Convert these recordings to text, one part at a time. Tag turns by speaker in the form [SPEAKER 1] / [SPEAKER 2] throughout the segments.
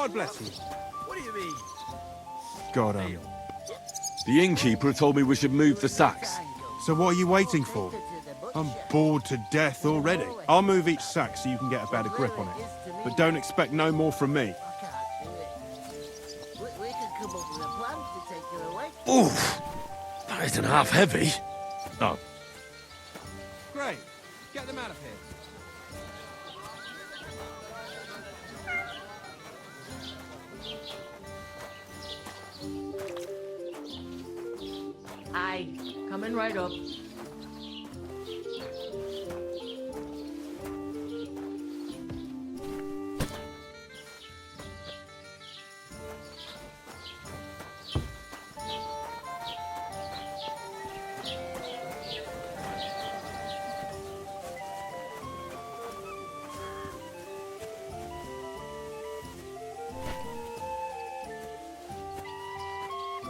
[SPEAKER 1] God bless you.
[SPEAKER 2] What do you mean?
[SPEAKER 1] God,
[SPEAKER 3] The innkeeper told me we should move the sacks.
[SPEAKER 1] So what are you waiting for? I'm bored to death already. I'll move each sack so you can get a better grip on it. But don't expect no more from me.
[SPEAKER 2] We can come up with a plan to take her away.
[SPEAKER 3] Oof! That isn't half heavy. Oh.
[SPEAKER 1] Great. Get them out of here.
[SPEAKER 4] Aye, coming right up.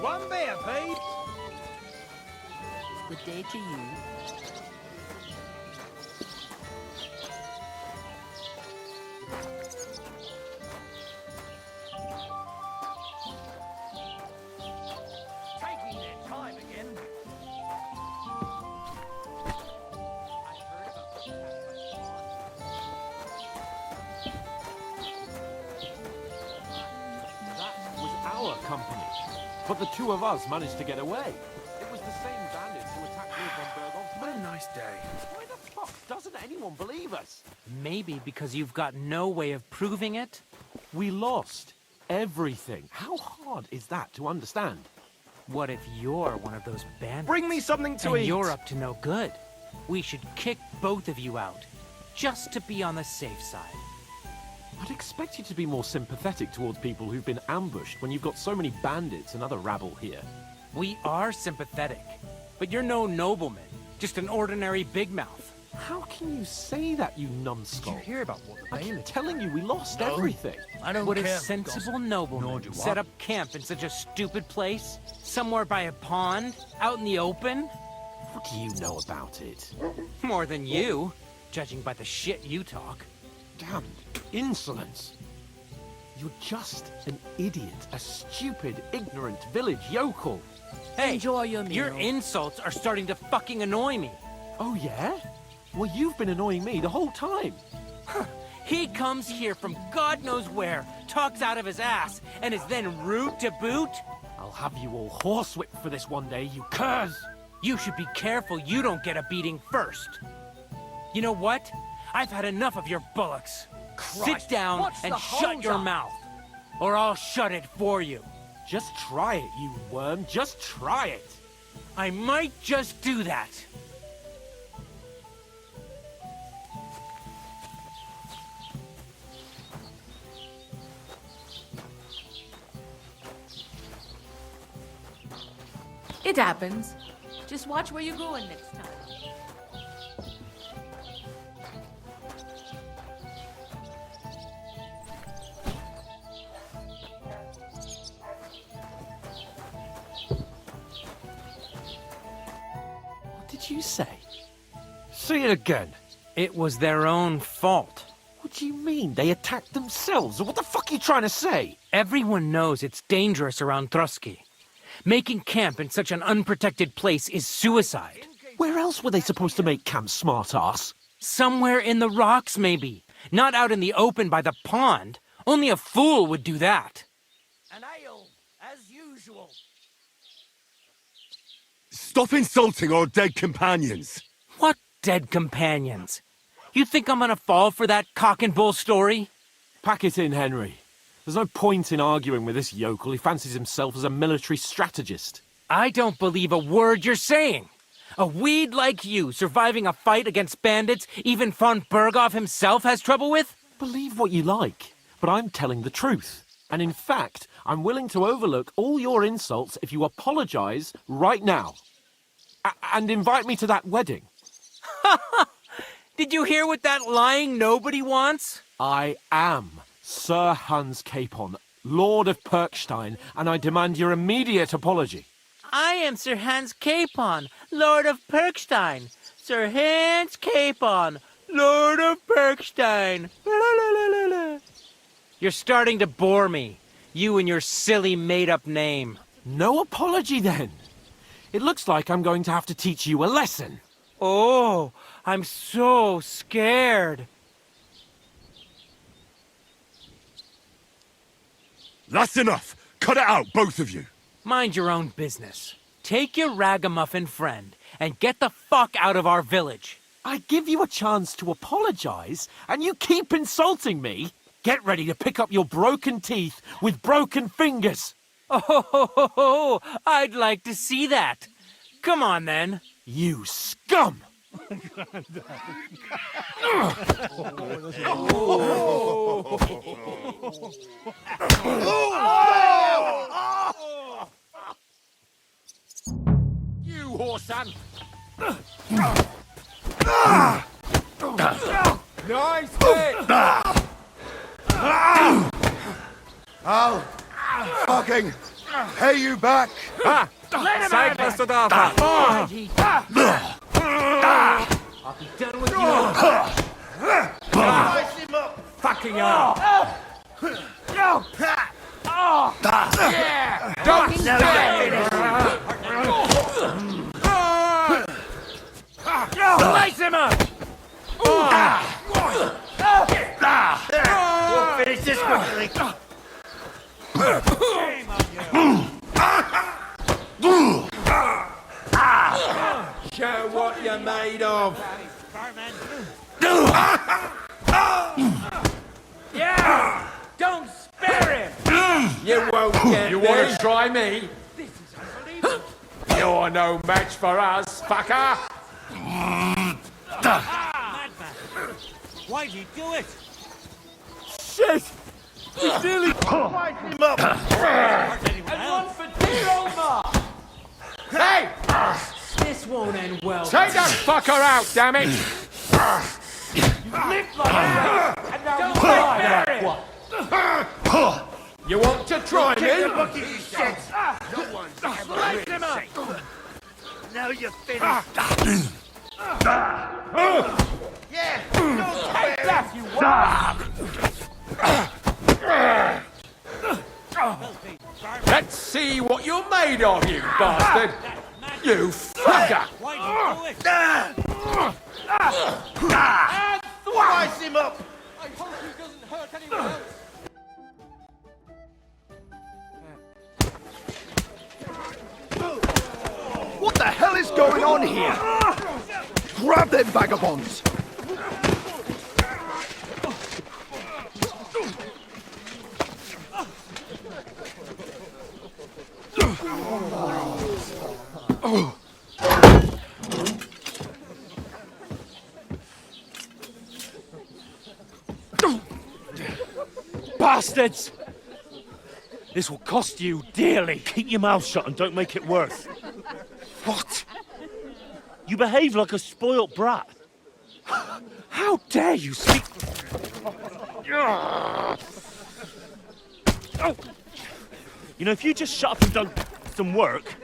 [SPEAKER 2] One beer, Pete.
[SPEAKER 4] Good day to you.
[SPEAKER 2] Taking their time again.
[SPEAKER 5] That was our company. But the two of us managed to get away. It was the same bandits who attacked Bruncvik on
[SPEAKER 2] What a nice day.
[SPEAKER 5] Why the fuck doesn't anyone believe us?
[SPEAKER 6] Maybe because you've got no way of proving it?
[SPEAKER 5] We lost everything. How hard is that to understand?
[SPEAKER 6] What if you're one of those bandits?
[SPEAKER 2] Bring me something to
[SPEAKER 6] and
[SPEAKER 2] eat.
[SPEAKER 6] you're up to no good. We should kick both of you out, just to be on the safe side.
[SPEAKER 5] I'd expect you to be more sympathetic towards people who've been ambushed when you've got so many bandits and other rabble here.
[SPEAKER 6] We are sympathetic, but you're no nobleman, just an ordinary big mouth.
[SPEAKER 5] How can you say that, you numbskull?
[SPEAKER 2] Did you hear about what the
[SPEAKER 5] I keep
[SPEAKER 2] bailiff?
[SPEAKER 5] telling you we lost everything.
[SPEAKER 2] I don't
[SPEAKER 6] Would
[SPEAKER 2] care.
[SPEAKER 6] a sensible
[SPEAKER 2] Nor
[SPEAKER 6] nobleman
[SPEAKER 2] do
[SPEAKER 6] set
[SPEAKER 2] I.
[SPEAKER 6] up camp in such a stupid place? Somewhere by a pond? Out in the open?
[SPEAKER 5] What do you know about it?
[SPEAKER 6] More than you, judging by the shit you talk.
[SPEAKER 5] Damned insolence. You're just an idiot, a stupid, ignorant village yokel.
[SPEAKER 6] Hey,
[SPEAKER 4] Enjoy your meal.
[SPEAKER 6] your insults are starting to fucking annoy me.
[SPEAKER 5] Oh, yeah? Well, you've been annoying me the whole time.
[SPEAKER 6] He comes here from God knows where, talks out of his ass, and is then rude to boot?
[SPEAKER 5] I'll have you all horsewhipped for this one day, you curs!
[SPEAKER 6] You should be careful you don't get a beating first. You know what? I've had enough of your bullocks.
[SPEAKER 2] Christ,
[SPEAKER 6] Sit down
[SPEAKER 2] what's
[SPEAKER 6] and
[SPEAKER 2] the
[SPEAKER 6] shut your
[SPEAKER 2] hold-up?
[SPEAKER 6] mouth, or I'll shut it for you.
[SPEAKER 5] Just try it, you worm. Just try it.
[SPEAKER 6] I might just do that.
[SPEAKER 4] It happens. Just watch where you're going next time.
[SPEAKER 5] What did you say? Say it again.
[SPEAKER 6] It was their own fault.
[SPEAKER 5] What do you mean? They attacked themselves? What the fuck are you trying to say?
[SPEAKER 6] Everyone knows it's dangerous around Troski. Making camp in such an unprotected place is suicide.
[SPEAKER 5] Where else were they supposed to make camp, smart-ass?
[SPEAKER 6] Somewhere in the rocks, maybe. Not out in the open by the pond. Only a fool would do that.
[SPEAKER 2] An ale, as usual.
[SPEAKER 3] Stop insulting our dead companions.
[SPEAKER 6] What dead companions? You think I'm gonna fall for that cock and bull story?
[SPEAKER 5] Pack it in, Henry. There's no point in arguing with this yokel. He fancies himself as a military strategist.
[SPEAKER 6] I don't believe a word you're saying. A weed like you surviving a fight against bandits even von Berghoff himself has trouble with?
[SPEAKER 5] Believe what you like, but I'm telling the truth. And in fact, I'm willing to overlook all your insults if you apologize right now. And invite me to that wedding.
[SPEAKER 6] Did you hear what that lying nobody wants?
[SPEAKER 5] I am Sir Hans Capon, Lord of Perkstein, and I demand your immediate apology.
[SPEAKER 6] I am Sir Hans Capon, Lord of Perkstein. Sir Hans Capon, Lord of Perkstein. La, la, la, la, la. You're starting to bore me. You and your silly made-up name.
[SPEAKER 5] No apology, then. It looks like I'm going to have to teach you a lesson.
[SPEAKER 6] Oh, I'm so scared.
[SPEAKER 3] That's enough! Cut it out, both of you!
[SPEAKER 6] Mind your own business. Take your ragamuffin friend and get the fuck out of our village.
[SPEAKER 5] I give you a chance to apologize, and you keep insulting me? Get ready to pick up your broken teeth with broken fingers.
[SPEAKER 6] Oh, I'd like to see that. Come on, then.
[SPEAKER 5] You scum!
[SPEAKER 3] You whoreson!
[SPEAKER 2] Nice hit!
[SPEAKER 7] I'll fucking pay you back.
[SPEAKER 2] Säg vad soldaten!
[SPEAKER 6] I'll be done with you.
[SPEAKER 2] Fucking hell! Don't
[SPEAKER 6] Slice him up!
[SPEAKER 7] We'll finish this quickly.
[SPEAKER 2] show what you're made of!
[SPEAKER 6] Yeah! Don't spare him!
[SPEAKER 2] You won't get
[SPEAKER 3] You
[SPEAKER 2] me!
[SPEAKER 3] want to try me? You're no match for us, fucker!
[SPEAKER 6] Why'd you do it?
[SPEAKER 5] Shit! He's nearly...
[SPEAKER 7] Wipe him up.
[SPEAKER 6] And one for dear old Ma!
[SPEAKER 2] Hey!
[SPEAKER 6] This won't end well.
[SPEAKER 3] Take that fucker out, damn it!
[SPEAKER 6] Live like that! And now don't spare him!
[SPEAKER 2] You want to try me?
[SPEAKER 6] Slice him up!
[SPEAKER 7] Now you're finished. Yeah.
[SPEAKER 6] Take that, you
[SPEAKER 3] Let's see what you're made of, you bastard! You fucker!
[SPEAKER 6] Why'd you do it?
[SPEAKER 7] Slice him up.
[SPEAKER 6] I hope he doesn't hurt anyone else.
[SPEAKER 7] What the hell is going on here? Grab them vagabonds.
[SPEAKER 8] Bastards! This will cost you dearly. Keep your mouth shut and don't make it worse. What? You behave like a spoilt brat. How dare you speak... You know, if you just shut up and done some work,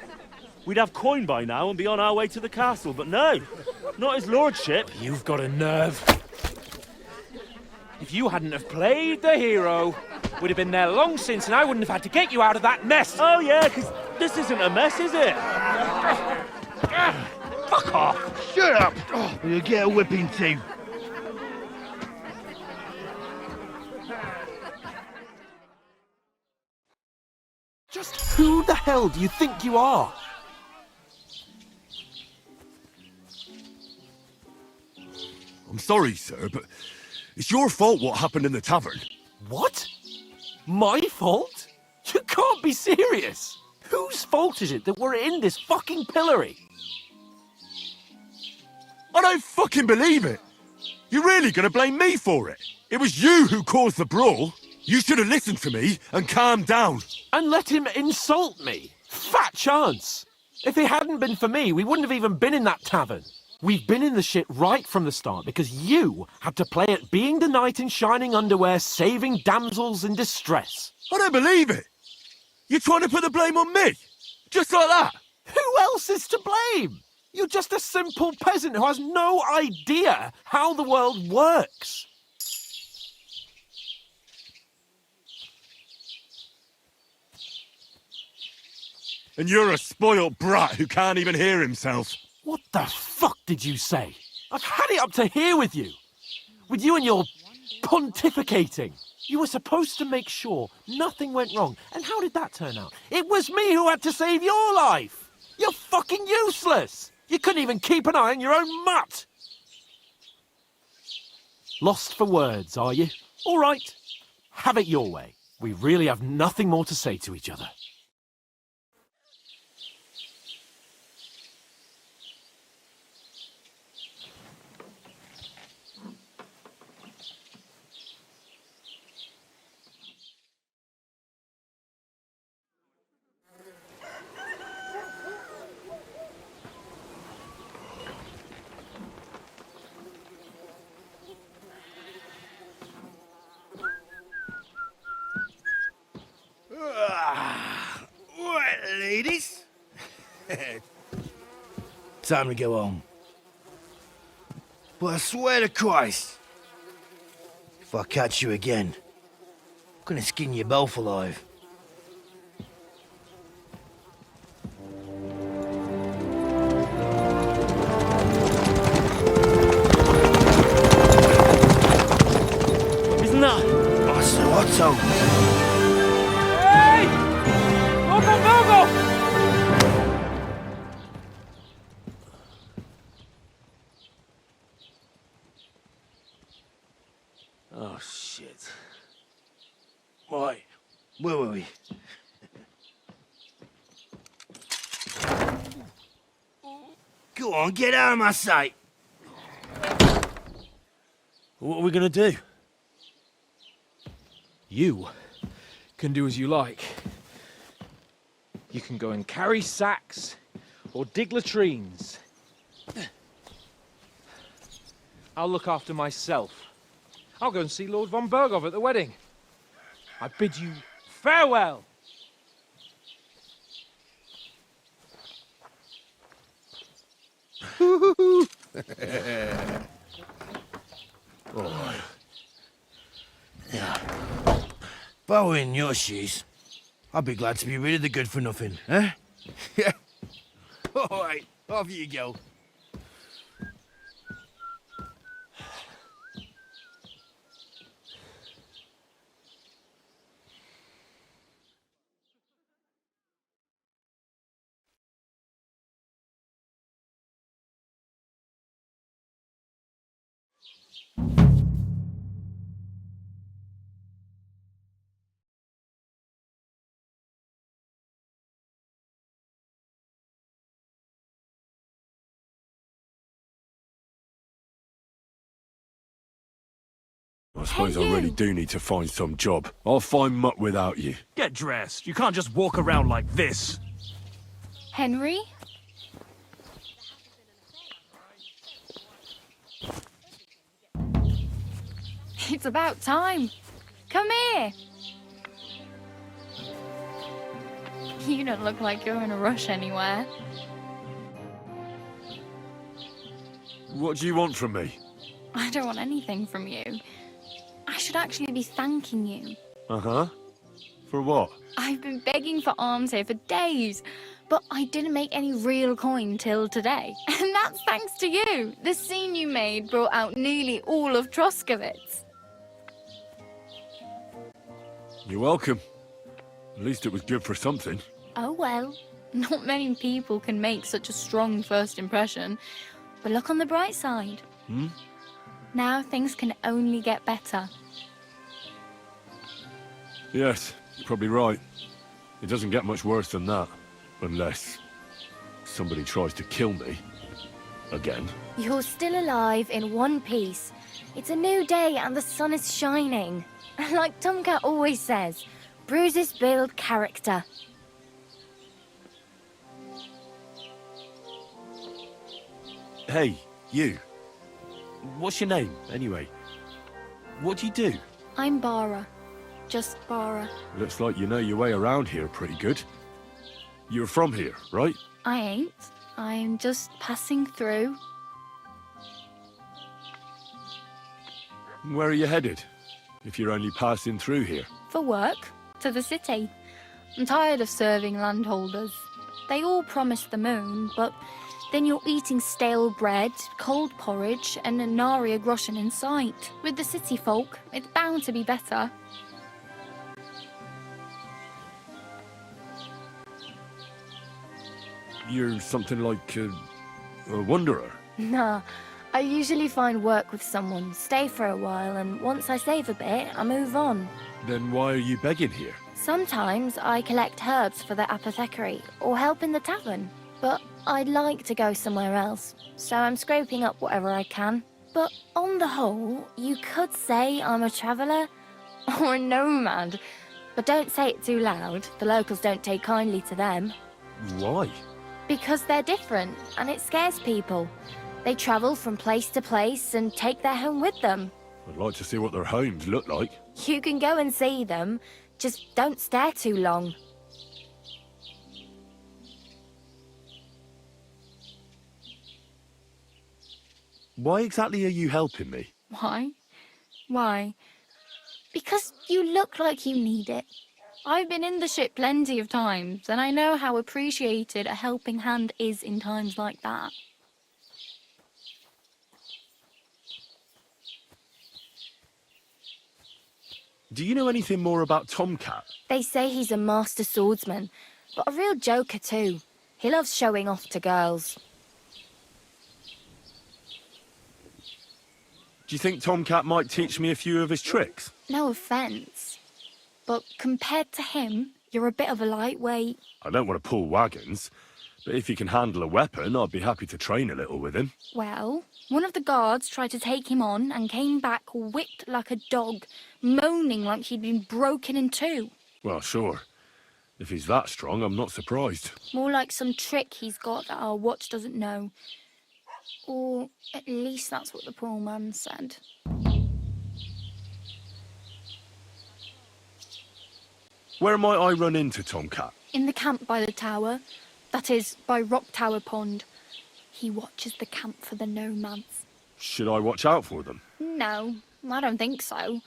[SPEAKER 8] we'd have coin by now and be on our way to the castle, but no, not his lordship.
[SPEAKER 6] You've got a nerve. If you hadn't have played the hero, we'd have been there long since and I wouldn't have had to get you out of that mess.
[SPEAKER 8] Oh yeah, because this isn't a mess, is it? Fuck off!
[SPEAKER 7] Shut up. Or you'll get a whipping too.
[SPEAKER 5] Just who the hell do you think you are?
[SPEAKER 3] I'm sorry, sir, but it's your fault what happened in the tavern.
[SPEAKER 5] What? My fault? You can't be serious! Whose fault is it that we're in this fucking pillory?
[SPEAKER 3] I don't fucking believe it! You're really gonna blame me for it? It was you who caused the brawl. You should have listened to me and calmed down.
[SPEAKER 5] And let him insult me? Fat chance! If it hadn't been for me, we wouldn't have even been in that tavern. We've been in the shit right from the start because you had to play at being the knight in shining underwear, saving damsels in distress.
[SPEAKER 3] I don't believe it. You're trying to put the blame on me? Just like that?
[SPEAKER 5] Who else is to blame? You're just a simple peasant who has no idea how the world works.
[SPEAKER 3] And you're a spoilt brat who can't even hear himself.
[SPEAKER 5] What the fuck did you say? I've had it up to here with you. With you and your pontificating. You were supposed to make sure nothing went wrong. And how did that turn out? It was me who had to save your life. You're fucking useless. You couldn't even keep an eye on your own mutt. Lost for words, are you? All right. Have it your way. We really have nothing more to say to each other.
[SPEAKER 7] Right, ladies. Time to go home. But I swear to Christ, if I catch you again, I'm gonna skin you both alive.
[SPEAKER 8] Isn't that?
[SPEAKER 7] Otto.
[SPEAKER 6] Hey! Go!
[SPEAKER 7] Oh, shit. Right. Where were we? Go on, get out of my sight.
[SPEAKER 8] What are we gonna do?
[SPEAKER 2] You can do as you like. You can go and carry sacks or dig latrines. I'll look after myself. I'll go and see Lord von Berghoff at the wedding. I bid you farewell.
[SPEAKER 7] If I were in your shoes, I'd be glad to be rid of the good for nothing, eh? Yeah. All right, off you go.
[SPEAKER 3] I suppose I really do need to find some job. I'll find mutt without you. Get dressed. You can't just walk around like this.
[SPEAKER 9] Henry? It's about time. Come here. You don't look like you're in a rush anywhere.
[SPEAKER 3] What do you want from me?
[SPEAKER 9] I don't want anything from you. I should actually be thanking you.
[SPEAKER 3] Uh-huh. For what?
[SPEAKER 9] I've been begging for alms here for days, but I didn't make any real coin till today. And that's thanks to you. The scene you made brought out nearly all of Troskowice.
[SPEAKER 3] You're welcome. At least it was good for something.
[SPEAKER 9] Oh well, not many people can make such a strong first impression. But look on the bright side. Now things can only get better.
[SPEAKER 3] Yes, you're probably right. It doesn't get much worse than that. Unless somebody tries to kill me. Again.
[SPEAKER 9] You're still alive in one piece. It's a new day and the sun is shining. Like Tomcat always says, bruises build character.
[SPEAKER 3] Hey, you. What's your name, anyway? What do you do?
[SPEAKER 9] I'm Bara. Just Bara.
[SPEAKER 3] Looks like you know your way around here pretty good. You're from here, right?
[SPEAKER 9] I ain't. I'm just passing through.
[SPEAKER 3] Where are you headed? If you're only passing through here.
[SPEAKER 9] For work. To the city. I'm tired of serving landholders. They all promise the moon, but then you're eating stale bread, cold porridge, and a nary a groschen in sight. With the city folk, it's bound to be better.
[SPEAKER 3] You're something like a wanderer.
[SPEAKER 9] Nah, I usually find work with someone, stay for a while, and once I save a bit, I move on.
[SPEAKER 3] Then why are you begging here?
[SPEAKER 9] Sometimes I collect herbs for the apothecary, or help in the tavern. But I'd like to go somewhere else, so I'm scraping up whatever I can. But on the whole, you could say I'm a traveller, or a nomad. But don't say it too loud, the locals don't take kindly to them.
[SPEAKER 3] Why?
[SPEAKER 9] Because they're different, and it scares people. They travel from place to place and take their home with them.
[SPEAKER 3] I'd like to see what their homes look like.
[SPEAKER 9] You can go and see them, just don't stare too long.
[SPEAKER 3] Why exactly are you helping me?
[SPEAKER 9] Why? Why? Because you look like you need it. I've been in the ship plenty of times, and I know how appreciated a helping hand is in times like that.
[SPEAKER 3] Do you know anything more about Tomcat?
[SPEAKER 9] They say he's a master swordsman, but a real joker too. He loves showing off to girls.
[SPEAKER 3] Do you think Tomcat might teach me a few of his tricks?
[SPEAKER 9] No offence, but compared to him, you're a bit of a lightweight.
[SPEAKER 3] I don't want to pull wagons, but if he can handle a weapon, I'd be happy to train a little with him.
[SPEAKER 9] Well, one of the guards tried to take him on and came back whipped like a dog, moaning like he'd been broken in two.
[SPEAKER 3] Well, sure. If he's that strong, I'm not surprised.
[SPEAKER 9] More like some trick he's got that our watch doesn't know. Or at least that's what the poor man said.
[SPEAKER 3] Where might I run into Tomcat?
[SPEAKER 9] In the camp by the tower. That is, by Rock Tower Pond. He watches the camp for the nomads.
[SPEAKER 3] Should I watch out for them?
[SPEAKER 9] No, I don't think so.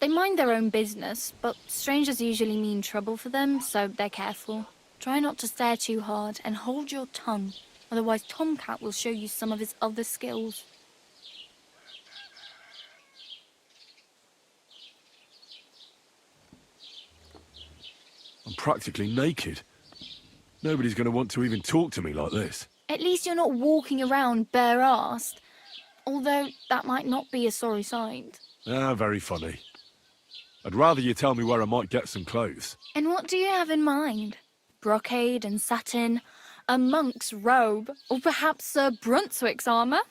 [SPEAKER 9] They mind their own business, but strangers usually mean trouble for them, so they're careful. Try not to stare too hard and hold your tongue. Otherwise, Tomcat will show you some of his other skills.
[SPEAKER 3] I'm practically naked. Nobody's going to want to even talk to me like this.
[SPEAKER 9] At least you're not walking around bare-arsed. Although, that might not be a sorry sight.
[SPEAKER 3] Ah, very funny. I'd rather you tell me where I might get some clothes.
[SPEAKER 9] And what do you have in mind? Brocade and satin? A monk's robe? Or perhaps Sir Bruncvik's armour?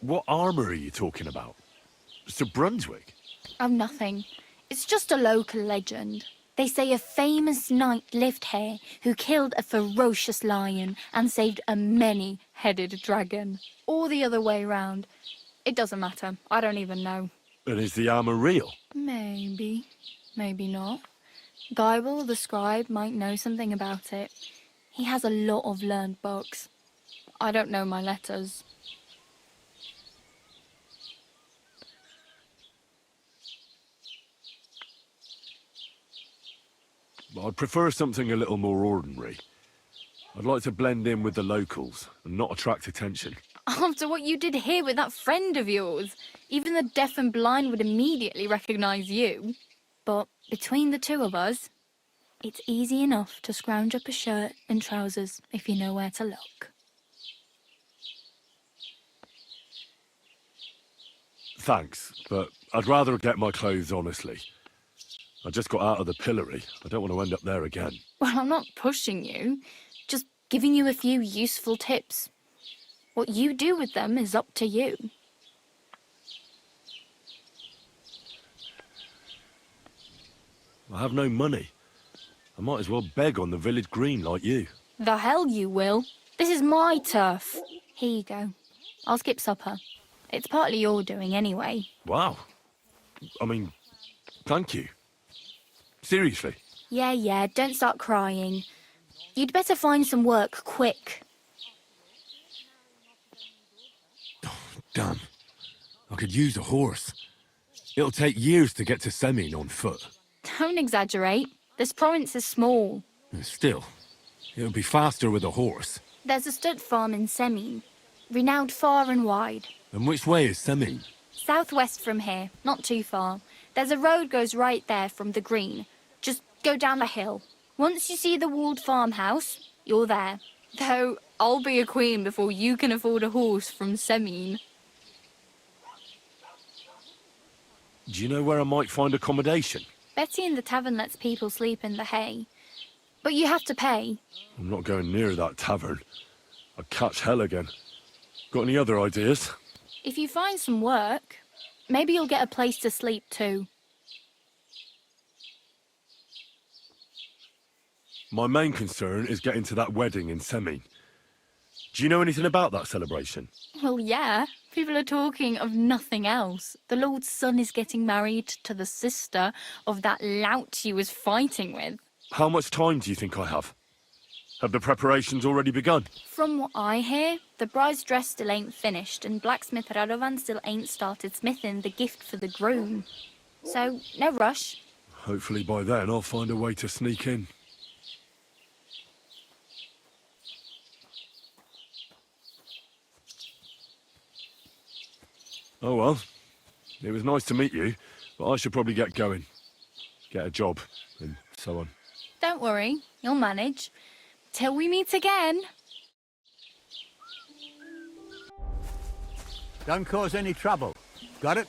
[SPEAKER 3] What armour are you talking about? Sir Brunswick?
[SPEAKER 9] Oh, nothing. It's just a local legend. They say a famous knight lived here who killed a ferocious lion and saved a many-headed dragon. Or the other way round. It doesn't matter. I don't even know.
[SPEAKER 3] And is the armour real?
[SPEAKER 9] Maybe. Maybe not. Geibel, the scribe, might know something about it. He has a lot of learned books. I don't know my letters.
[SPEAKER 3] I'd prefer something a little more ordinary. I'd like to blend in with the locals and not attract attention.
[SPEAKER 9] After what you did here with that friend of yours, even the deaf and blind would immediately recognise you. But between the two of us, it's easy enough to scrounge up a shirt and trousers if you know where to look.
[SPEAKER 3] Thanks, but I'd rather get my clothes honestly. I just got out of the pillory. I don't want to end up there again.
[SPEAKER 9] Well, I'm not pushing you, just giving you a few useful tips. What you do with them is up to you.
[SPEAKER 3] I have no money. I might as well beg on the village green like you.
[SPEAKER 9] The hell you will. This is my turf. Here you go. I'll skip supper. It's partly your doing anyway.
[SPEAKER 3] Wow. I mean, thank you. Seriously.
[SPEAKER 9] Yeah, don't start crying. You'd better find some work quick.
[SPEAKER 3] Damn. I could use a horse. It'll take years to get to Semin on foot.
[SPEAKER 9] Don't exaggerate. This province is small.
[SPEAKER 3] Still, it'll be faster with a horse.
[SPEAKER 9] There's a stud farm in Semin, renowned far and wide.
[SPEAKER 3] And which way is Semin?
[SPEAKER 9] Southwest from here, not too far. There's a road goes right there from the green. Just go down the hill. Once you see the walled farmhouse, you're there. Though, I'll be a queen before you can afford a horse from Semin.
[SPEAKER 3] Do you know where I might find accommodation?
[SPEAKER 9] Betty in the tavern lets people sleep in the hay. But you have to pay.
[SPEAKER 3] I'm not going near that tavern. I'd catch hell again. Got any other ideas?
[SPEAKER 9] If you find some work, maybe you'll get a place to sleep too.
[SPEAKER 3] My main concern is getting to that wedding in Semin. Do you know anything about that celebration?
[SPEAKER 9] Well, yeah. People are talking of nothing else. The Lord's son is getting married to the sister of that lout he was fighting with.
[SPEAKER 3] How much time do you think I have? Have the preparations already begun?
[SPEAKER 9] From what I hear, the bride's dress still ain't finished, and blacksmith Radovan still ain't started smithing the gift for the groom. So, no rush.
[SPEAKER 3] Hopefully by then I'll find a way to sneak in. Oh well, it was nice to meet you, but I should probably get going. Get a job, and so on.
[SPEAKER 9] Don't worry, you'll manage. Till we meet again.
[SPEAKER 7] Don't cause any trouble. Got it?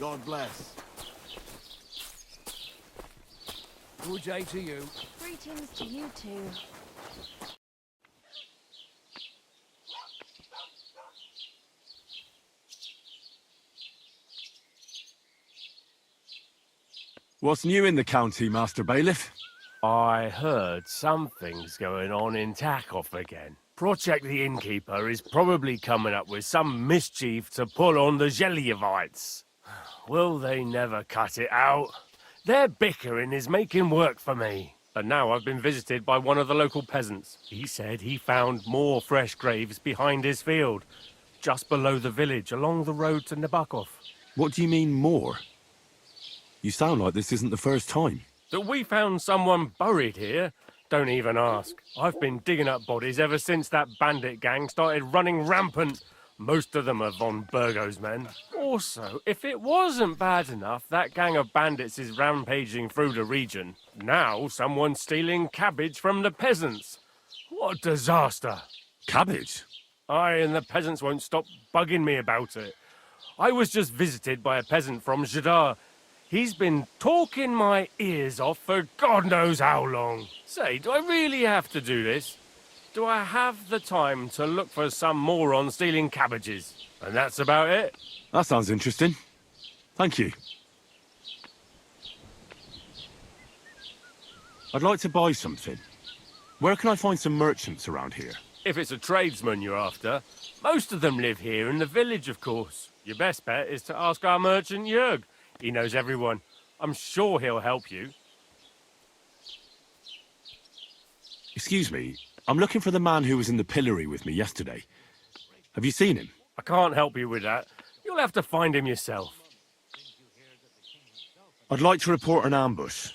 [SPEAKER 7] God bless.
[SPEAKER 10] Good day to you.
[SPEAKER 9] Greetings to you too.
[SPEAKER 3] What's new in the county, Master Bailiff?
[SPEAKER 8] I heard something's going on in Takoff again. Project the Innkeeper is probably coming up with some mischief to pull on the Zhelyevites. Will they never cut it out? Their bickering is making work for me. And now I've been visited by one of the local peasants. He said he found more fresh graves behind his field, just below the village, along the road to Nabokov.
[SPEAKER 3] What do you mean, more? You sound like this isn't the first time.
[SPEAKER 8] That we found someone buried here? Don't even ask. I've been digging up bodies ever since that bandit gang started running rampant. Most of them are von Burgo's men. Also, if it wasn't bad enough that gang of bandits is rampaging through the region, now someone's stealing cabbage from the peasants. What a disaster.
[SPEAKER 3] Cabbage?
[SPEAKER 8] Aye, and the peasants won't stop bugging me about it. I was just visited by a peasant from Jadar. He's been talking my ears off for God knows how long. Say, do I really have to do this? Do I have the time to look for some moron stealing cabbages? And that's about it.
[SPEAKER 3] That sounds interesting. Thank you. I'd like to buy something. Where can I find some merchants around here?
[SPEAKER 8] If it's a tradesman you're after, most of them live here in the village, of course. Your best bet is to ask our merchant Jörg. He knows everyone. I'm sure he'll help you.
[SPEAKER 3] Excuse me, I'm looking for the man who was in the pillory with me yesterday. Have you seen him?
[SPEAKER 8] I can't help you with that. You'll have to find him yourself.
[SPEAKER 3] I'd like to report an ambush.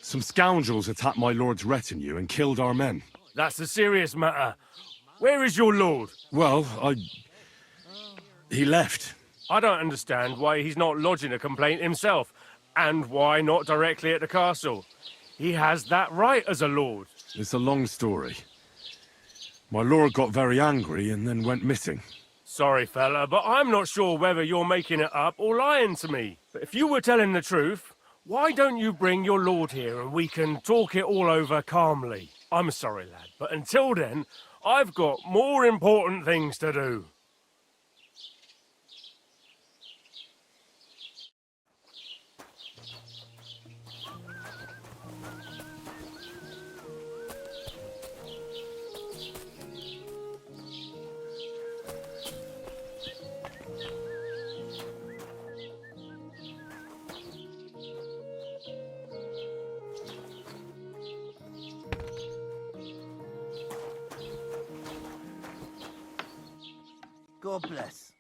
[SPEAKER 3] Some scoundrels attacked my lord's retinue and killed our men.
[SPEAKER 8] That's a serious matter. Where is your lord?
[SPEAKER 3] Well, he left.
[SPEAKER 8] I don't understand why he's not lodging a complaint himself, and why not directly at the castle. He has that right as a lord.
[SPEAKER 3] It's a long story. My lord got very angry and then went missing.
[SPEAKER 8] Sorry, fella, but I'm not sure whether you're making it up or lying to me. But if you were telling the truth, why don't you bring your lord here and we can talk it all over calmly? I'm sorry, lad, but until then, I've got more important things to do.
[SPEAKER 7] God bless.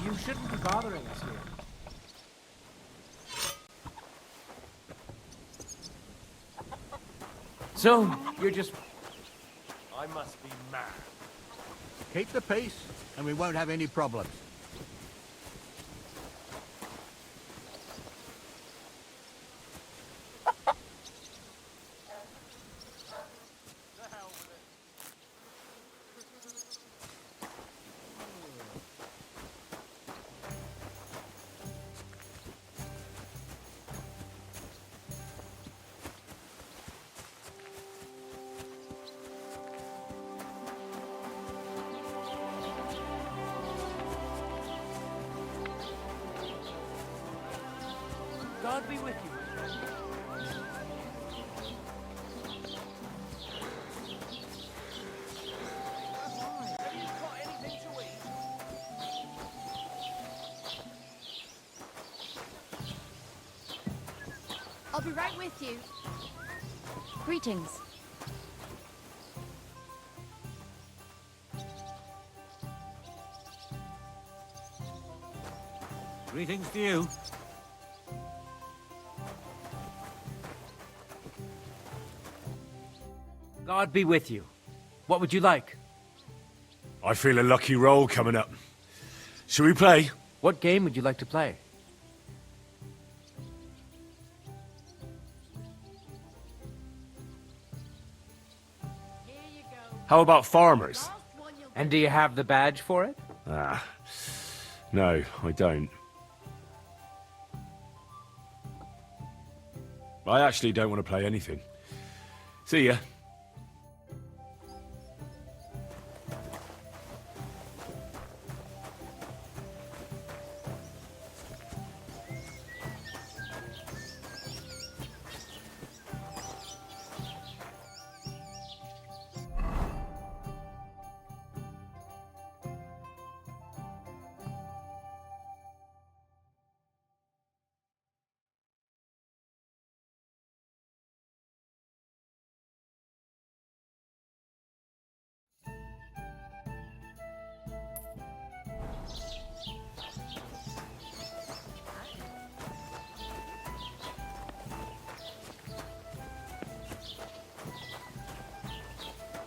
[SPEAKER 10] You shouldn't be bothering us here.
[SPEAKER 6] So,
[SPEAKER 10] You're just...
[SPEAKER 8] I must be mad.
[SPEAKER 7] Keep the peace, and we won't have any problems.
[SPEAKER 10] God be with you.
[SPEAKER 11] I'll be right with you. Greetings.
[SPEAKER 7] Greetings to you.
[SPEAKER 6] God be with you. What would you like?
[SPEAKER 3] I feel a lucky roll coming up. Shall we play?
[SPEAKER 6] What game would you like to play?
[SPEAKER 3] How about farmers?
[SPEAKER 6] And do you have the badge for it?
[SPEAKER 3] Ah, no, I don't. I actually don't want to play anything. See ya.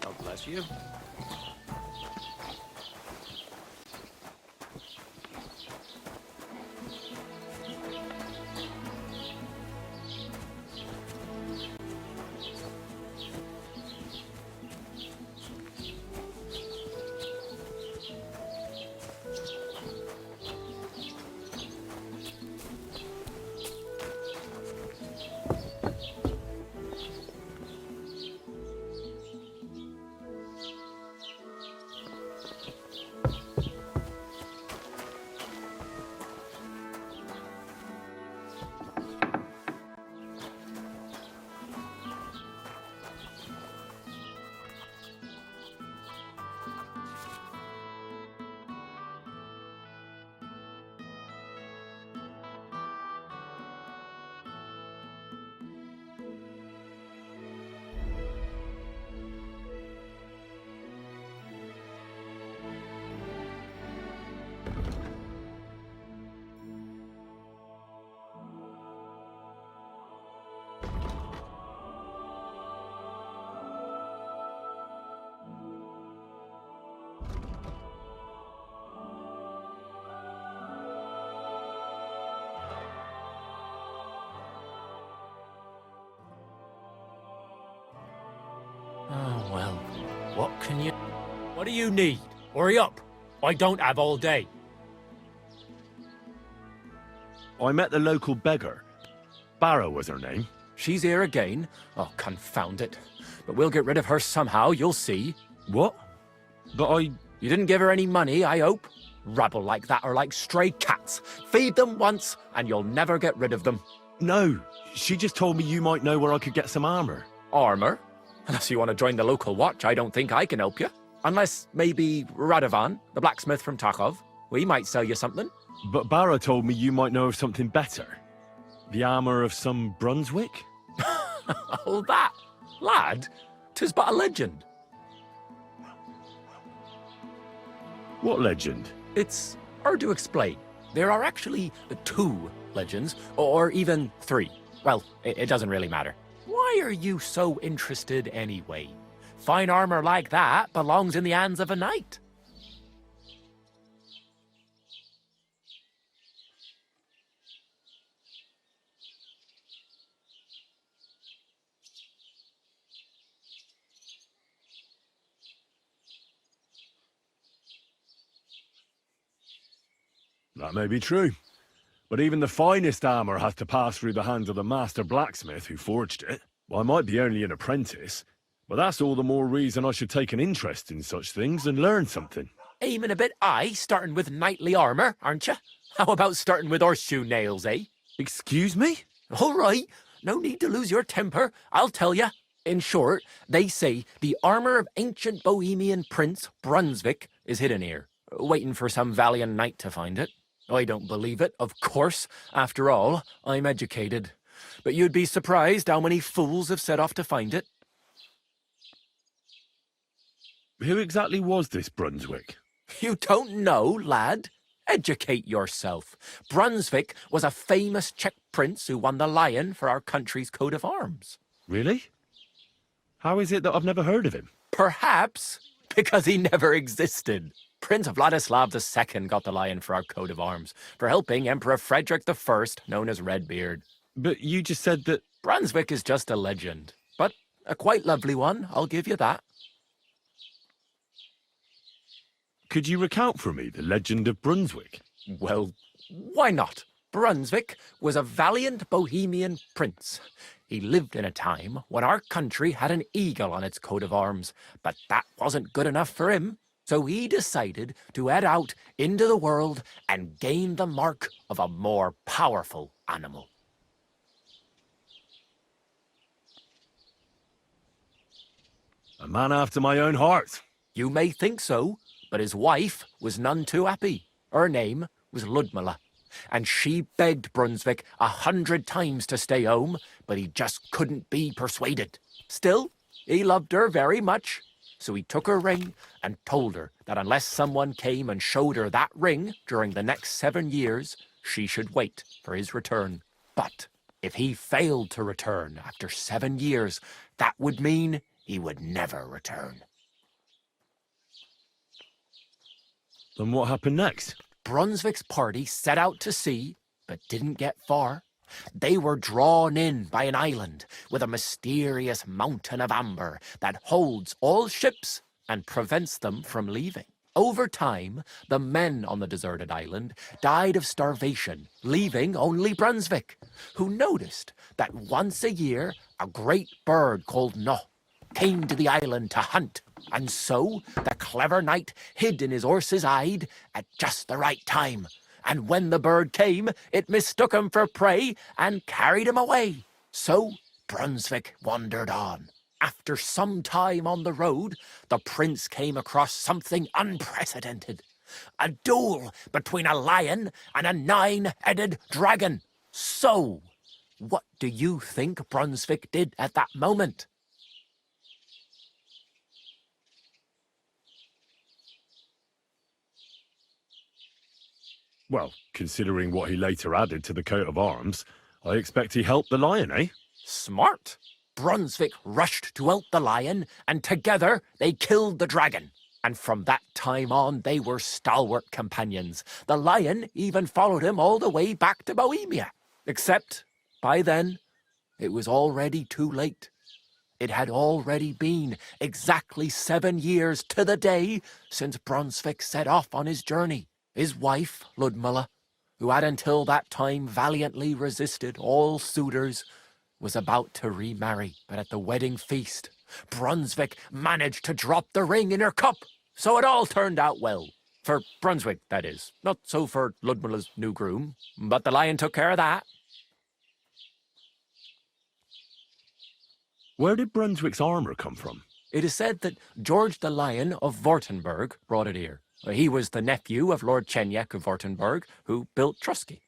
[SPEAKER 2] God bless you.
[SPEAKER 6] Oh, well, what can you... What do you need? Hurry up. I don't have all day.
[SPEAKER 3] I met the local beggar. Barrow was her name.
[SPEAKER 2] She's here again? Oh, confound it. But we'll get rid of her somehow, you'll see.
[SPEAKER 3] What? But I...
[SPEAKER 2] You didn't give her any money, I hope? Rabble like that are like stray cats. Feed them once, and you'll never get rid of them.
[SPEAKER 3] No, she just told me you might know where I could get some armor.
[SPEAKER 2] Armor? Unless you want to join the local watch, I don't think I can help you. Unless maybe Radovan, the blacksmith from Takov. We might sell you something.
[SPEAKER 3] But Barrow told me you might know of something better. The armor of some Bruncvik?
[SPEAKER 2] Oh, that? Lad, 'tis but a legend.
[SPEAKER 3] What legend?
[SPEAKER 2] It's hard to explain. There are actually 2 legends, or even 3. Well, it doesn't really matter. Why Why are you so interested anyway? Fine armor like that belongs in the hands of a knight.
[SPEAKER 3] That may be true. But even the finest armor has to pass through the hands of the master blacksmith who forged it. Well, I might be only an apprentice, but that's all the more reason I should take an interest in such things and learn something.
[SPEAKER 2] Aiming a bit high, starting with knightly armor, aren't you? How about starting with horseshoe nails, eh?
[SPEAKER 3] Excuse me?
[SPEAKER 2] All right, no need to lose your temper, I'll tell you. In short, they say the armor of ancient Bohemian prince Bruncvik is hidden here, waiting for some valiant knight to find it. I don't believe it, of course. After all, I'm educated. But you'd be surprised how many fools have set off to find it.
[SPEAKER 3] Who exactly was this Bruncvik?
[SPEAKER 2] You don't know, lad? Educate yourself. Bruncvik was a famous Czech prince who won the lion for our country's coat of arms.
[SPEAKER 3] Really? How is it that I've never heard of him?
[SPEAKER 2] Perhaps because he never existed. Prince Vladislav II got the lion for our coat of arms for helping Emperor Frederick I, known as Redbeard.
[SPEAKER 3] But you just said that...
[SPEAKER 2] Bruncvik is just a legend, but a quite lovely one, I'll give you that.
[SPEAKER 3] Could you recount for me the legend of Bruncvik?
[SPEAKER 2] Well, why not? Bruncvik was a valiant Bohemian prince. He lived in a time when our country had an eagle on its coat of arms, but that wasn't good enough for him. So he decided to head out into the world and gain the mark of a more powerful animal.
[SPEAKER 3] A man after my own heart.
[SPEAKER 2] You may think so, but his wife was none too happy. Her name was Ludmilla, and she begged Bruncvik 100 times to stay home, but he just couldn't be persuaded. Still, he loved her very much. So he took her ring and told her that unless someone came and showed her that ring during the next 7 years, she should wait for his return. But if he failed to return after 7 years, that would mean he would never return.
[SPEAKER 3] Then what happened next?
[SPEAKER 2] Bruncvik's party set out to sea, but didn't get far. They were drawn in by an island with a mysterious mountain of amber that holds all ships and prevents them from leaving. Over time, the men on the deserted island died of starvation, leaving only Bruncvik, who noticed that once a year a great bird called No came to the island to hunt, and so the clever knight hid in his horse's hide at just the right time. And when the bird came, it mistook him for prey and carried him away. So Bruncvik wandered on. After some time on the road, the prince came across something unprecedented. A duel between a lion and a 9-headed dragon. So, what do you think Bruncvik did at that moment?
[SPEAKER 3] Well, considering what he later added to the coat of arms, I expect he helped the lion, eh?
[SPEAKER 2] Smart. Bruncvik rushed to help the lion, and together they killed the dragon. And from that time on, they were stalwart companions. The lion even followed him all the way back to Bohemia. Except, by then, it was already too late. It had already been exactly 7 years to the day since Bruncvik set off on his journey. His wife, Ludmilla, who had until that time valiantly resisted all suitors, was about to remarry. But at the wedding feast, Bruncvik managed to drop the ring in her cup. So it all turned out well. For Bruncvik, that is. Not so for Ludmilla's new groom. But the lion took care of that.
[SPEAKER 3] Where did Bruncvik's armor come from?
[SPEAKER 2] It is said that George the Lion of Württemberg brought it here. He was the nephew of Lord Czeniek of Württemberg, who built Troskowice.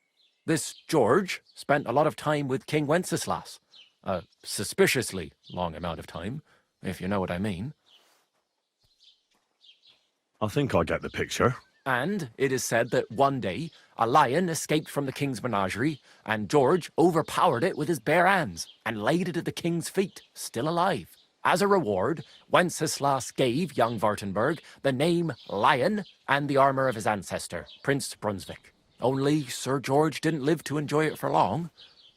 [SPEAKER 2] This George spent a lot of time with King Wenceslas. A suspiciously long amount of time, if you know what I mean.
[SPEAKER 3] I think I get the picture.
[SPEAKER 2] And it is said that one day a lion escaped from the king's menagerie, and George overpowered it with his bare hands and laid it at the king's feet, still alive. As a reward, Wenceslas gave young Wartenberg the name Lion and the armor of his ancestor, Prince Brunsvik. Only Sir George didn't live to enjoy it for long.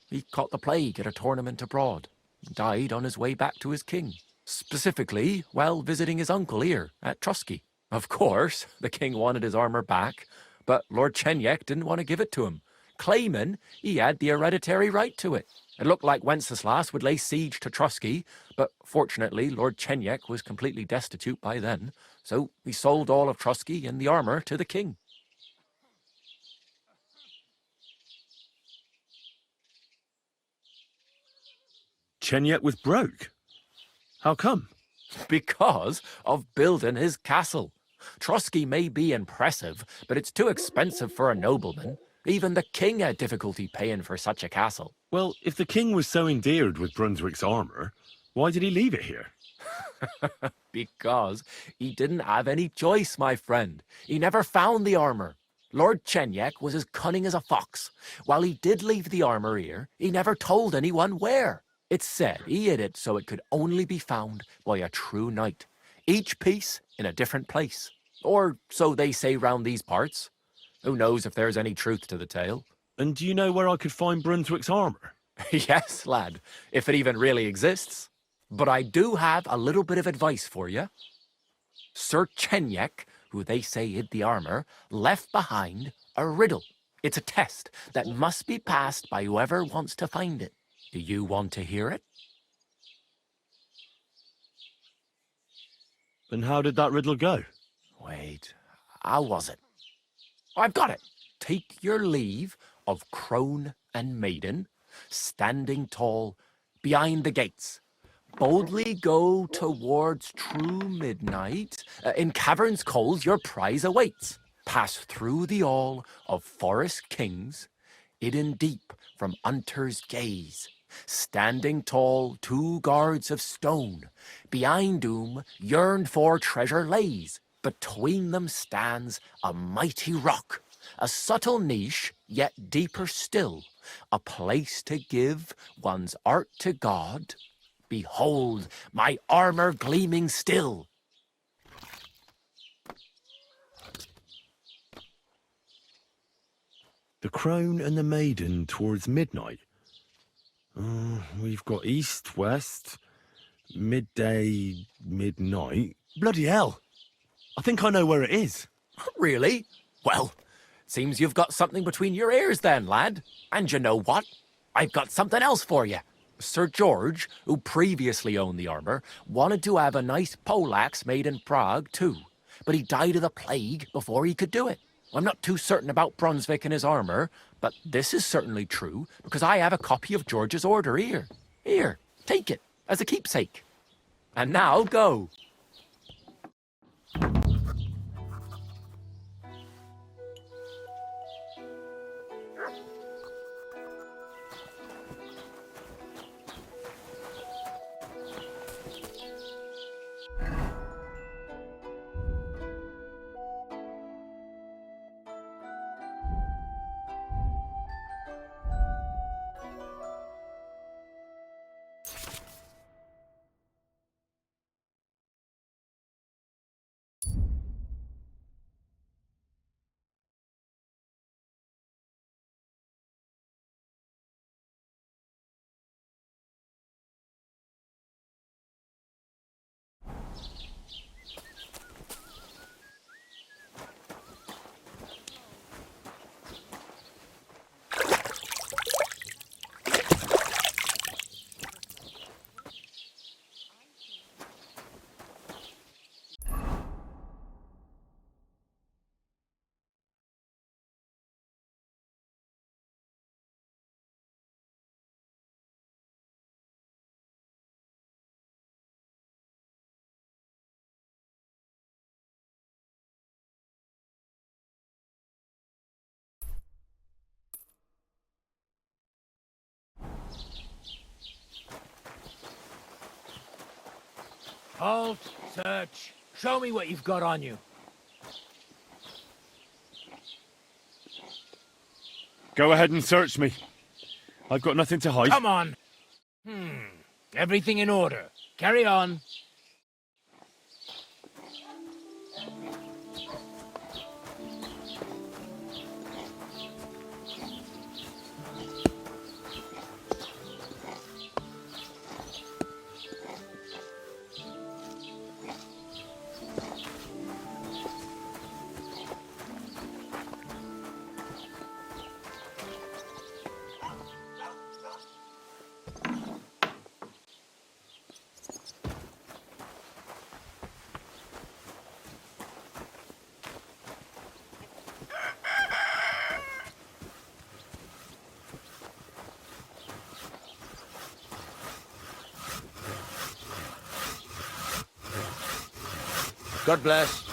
[SPEAKER 2] He caught the plague at a tournament abroad and died on his way back to his king. Specifically, while visiting his uncle here at Troskowice. Of course, the king wanted his armor back, but Lord Chenyek didn't want to give it to him, claiming he had the hereditary right to it. It looked like Wenceslas would lay siege to Troskowice, but fortunately Lord Chenyek was completely destitute by then, so he sold all of Troskowice and the armor to the king.
[SPEAKER 3] Chenyek was broke. How come?
[SPEAKER 2] Because of building his castle. Troskowice may be impressive, but it's too expensive for a nobleman. Even the king had difficulty paying for such a castle.
[SPEAKER 3] Well, if the king was so endeared with Brunswick's armor, why did he leave it here?
[SPEAKER 2] Because he didn't have any choice, my friend. He never found the armor. Lord Chenyek was as cunning as a fox. While he did leave the armor here, he never told anyone where. It's said he hid it so it could only be found by a true knight, each piece in a different place. Or so they say round these parts. Who knows if there's any truth to the tale?
[SPEAKER 3] And do you know where I could find Brunswick's armor?
[SPEAKER 2] Yes, lad, if it even really exists. But I do have a little bit of advice for you. Sir Chenyek, who they say hid the armor, left behind a riddle. It's a test that must be passed by whoever wants to find it. Do you want to hear it?
[SPEAKER 3] And how did that riddle go?
[SPEAKER 2] Wait, how was it? I've got it. Take your leave of crone and maiden, standing tall behind the gates. Boldly go towards true midnight. In caverns cold your prize awaits. Pass through the all of forest kings, hidden deep from hunter's gaze. Standing tall, 2 guards of stone, behind whom yearned for treasure lays. Between them stands a mighty rock, a subtle niche, yet deeper still, a place to give one's art to God. Behold, my armor gleaming still.
[SPEAKER 3] The crone and the maiden towards midnight. We've got east, west, midday, midnight. Bloody hell! I think I know where it is.
[SPEAKER 2] Really? Well, seems you've got something between your ears then, lad. And you know what? I've got something else for you. Sir George, who previously owned the armor, wanted to have a nice poleaxe made in Prague too, but he died of the plague before he could do it. I'm not too certain about Brunsvik and his armor, but this is certainly true because I have a copy of George's order here. Here, take it as a keepsake. And now go.
[SPEAKER 6] Halt, search. Show me what you've got on you.
[SPEAKER 3] Go ahead and search me. I've got nothing to hide.
[SPEAKER 6] Come on. Everything in order. Carry on.
[SPEAKER 7] God bless.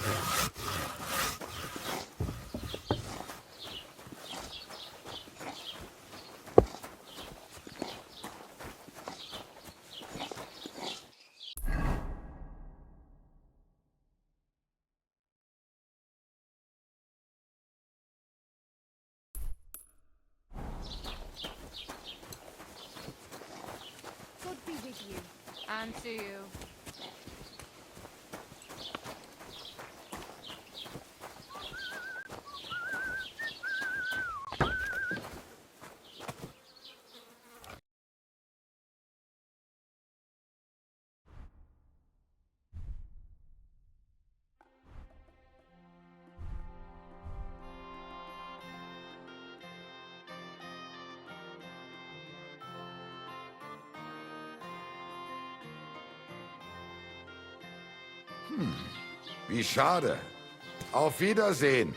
[SPEAKER 11] God be with you.
[SPEAKER 4] And to you.
[SPEAKER 12] Wie schade. Auf Wiedersehen.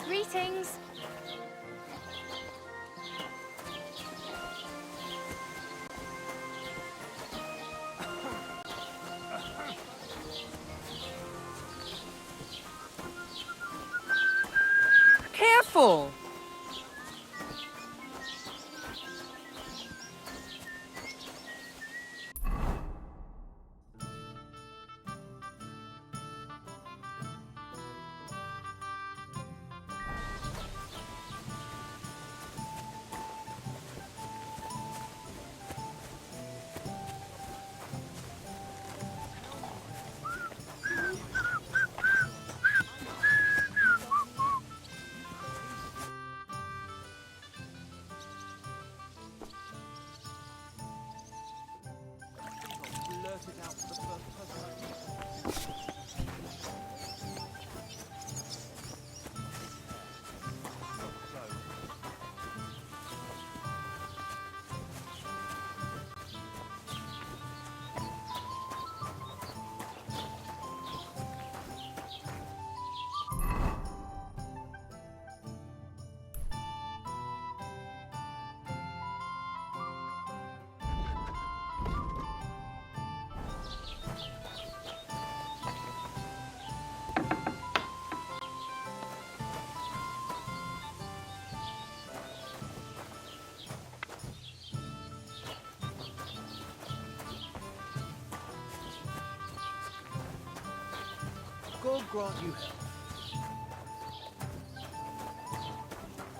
[SPEAKER 9] Greetings.
[SPEAKER 4] Careful!
[SPEAKER 10] God grant you health.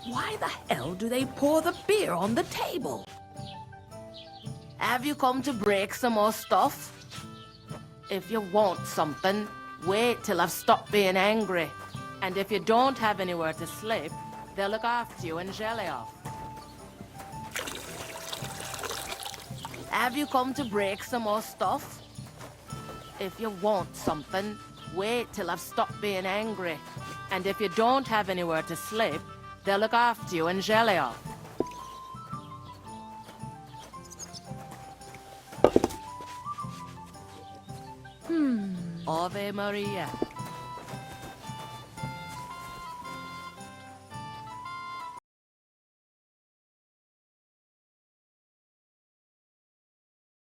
[SPEAKER 4] Why the hell do they pour the beer on the table? Have you come to break some more stuff? If you want something, wait till I've stopped being angry. And if you don't have anywhere to sleep, they'll look after you in Jelly-off. Have you come to break some more stuff? If you want something, wait till I've stopped being angry. And if you don't have anywhere to sleep, They'll look after you in Gelio. Ave Maria.